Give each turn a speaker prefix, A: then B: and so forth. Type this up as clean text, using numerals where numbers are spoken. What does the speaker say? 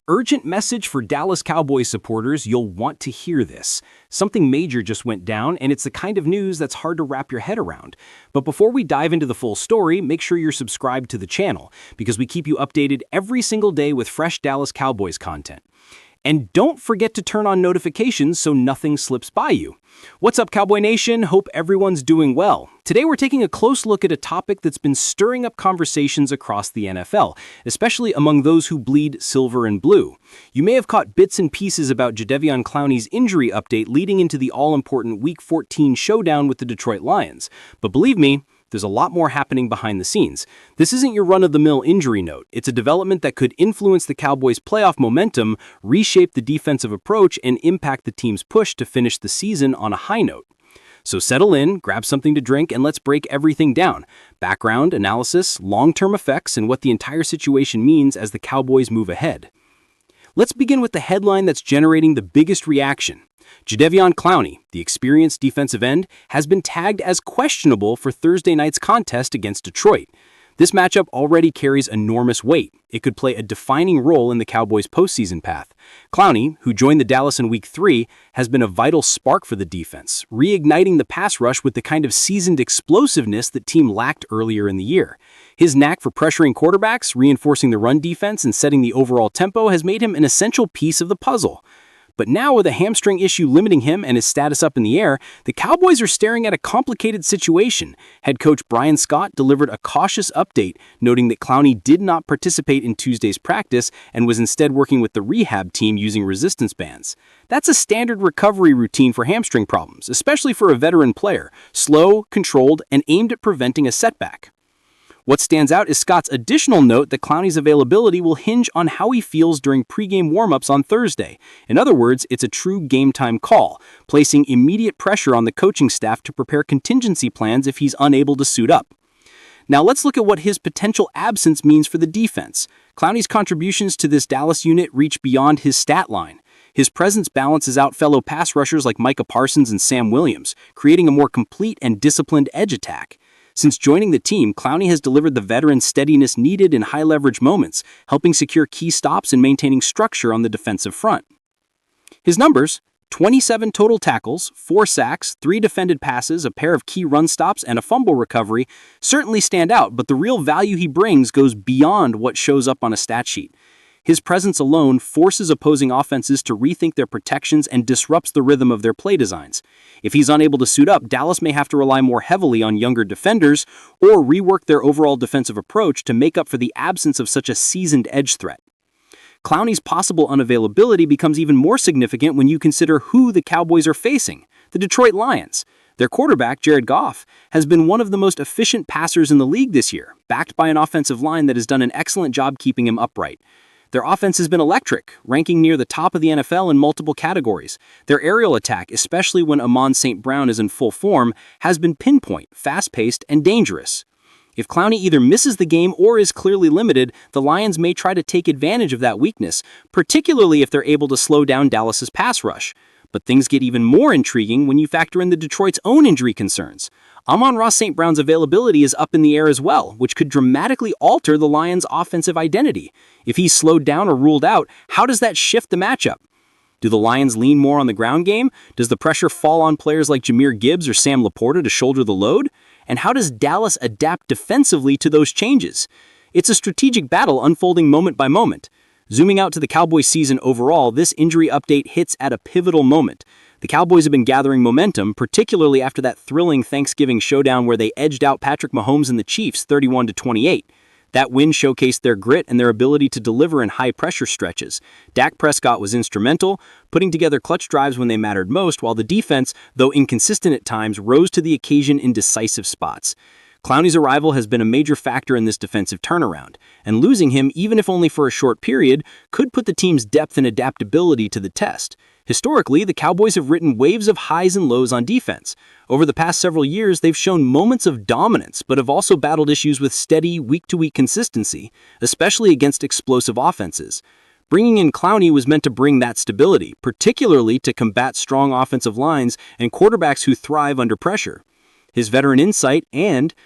A: Urgent message for Dallas Cowboys supporters, you'll want to hear this. Something major just went down, and it's the kind of news that's hard to wrap your head around. But before we dive into the full story, make sure you're subscribed to the channel, because we keep you updated every single day with fresh Dallas Cowboys content. And don't forget to turn on notifications so nothing slips by you. What's up, Cowboy Nation? Hope everyone's doing well. Today we're taking a close look at a topic that's been stirring up conversations across the NFL, especially among those who bleed silver and blue. You may have caught bits and pieces about Jadeveon Clowney's injury update leading into the all-important Week 14 showdown with the Detroit Lions. But believe me, there's a lot more happening behind the scenes. This isn't your run-of-the-mill injury note. It's a development that could influence the Cowboys' playoff momentum, reshape the defensive approach, and impact the team's push to finish the season on a high note. So settle in, grab something to drink, and let's break everything down. Background, analysis, long-term effects, and what the entire situation means as the Cowboys move ahead. Let's begin with the headline that's generating the biggest reaction. Jadeveon Clowney, the experienced defensive end, has been tagged as questionable for Thursday night's contest against Detroit. This matchup already carries enormous weight. It could play a defining role in the Cowboys' postseason path. Clowney, who joined the Dallas in Week 3, has been a vital spark for the defense, reigniting the pass rush with the kind of seasoned explosiveness that team lacked earlier in the year. His knack for pressuring quarterbacks, reinforcing the run defense, and setting the overall tempo has made him an essential piece of the puzzle. But now, with a hamstring issue limiting him and his status up in the air, the Cowboys are staring at a complicated situation. Head coach Brian Scott delivered a cautious update, noting that Clowney did not participate in Tuesday's practice and was instead working with the rehab team using resistance bands. That's a standard recovery routine for hamstring problems, especially for a veteran player, slow, controlled, and aimed at preventing a setback. What stands out is Scott's additional note that Clowney's availability will hinge on how he feels during pregame warmups on Thursday. In other words, it's a true game-time call, placing immediate pressure on the coaching staff to prepare contingency plans if he's unable to suit up. Now let's look at what his potential absence means for the defense. Clowney's contributions to this Dallas unit reach beyond his stat line. His presence balances out fellow pass rushers like Micah Parsons and Sam Williams, creating a more complete and disciplined edge attack. Since joining the team, Clowney has delivered the veteran steadiness needed in high-leverage moments, helping secure key stops and maintaining structure on the defensive front. His numbers: 27 total tackles, 4 sacks, 3 defended passes, a pair of key run stops, and a fumble recovery certainly stand out, but the real value he brings goes beyond what shows up on a stat sheet. His presence alone forces opposing offenses to rethink their protections and disrupts the rhythm of their play designs. If he's unable to suit up, Dallas may have to rely more heavily on younger defenders or rework their overall defensive approach to make up for the absence of such a seasoned edge threat. Clowney's possible unavailability becomes even more significant when you consider who the Cowboys are facing: the Detroit Lions. Their quarterback, Jared Goff, has been one of the most efficient passers in the league this year, backed by an offensive line that has done an excellent job keeping him upright. Their offense has been electric, ranking near the top of the NFL in multiple categories. Their aerial attack, especially when Amon St. Brown is in full form, has been pinpoint, fast-paced, and dangerous. If Clowney either misses the game or is clearly limited, the Lions may try to take advantage of that weakness, particularly if they're able to slow down Dallas's pass rush. But things get even more intriguing when you factor in the Detroit's own injury concerns. Amon-Ra St. Brown's availability is up in the air as well, which could dramatically alter the Lions' offensive identity. If he's slowed down or ruled out, how does that shift the matchup? Do the Lions lean more on the ground game? Does the pressure fall on players like Jahmyr Gibbs or Sam Laporta to shoulder the load? And how does Dallas adapt defensively to those changes? It's a strategic battle unfolding moment by moment. Zooming out to the Cowboys season overall, this injury update hits at a pivotal moment. The Cowboys have been gathering momentum, particularly after that thrilling Thanksgiving showdown where they edged out Patrick Mahomes and the Chiefs 31-28. That win showcased their grit and their ability to deliver in high-pressure stretches. Dak Prescott was instrumental, putting together clutch drives when they mattered most, while the defense, though inconsistent at times, rose to the occasion in decisive spots. Clowney's arrival has been a major factor in this defensive turnaround, and losing him, even if only for a short period, could put the team's depth and adaptability to the test. Historically, the Cowboys have ridden waves of highs and lows on defense. Over the past several years, they've shown moments of dominance, but have also battled issues with steady, week-to-week consistency, especially against explosive offenses. Bringing in Clowney was meant to bring that stability, particularly to combat strong offensive lines and quarterbacks who thrive under pressure. His veteran insight and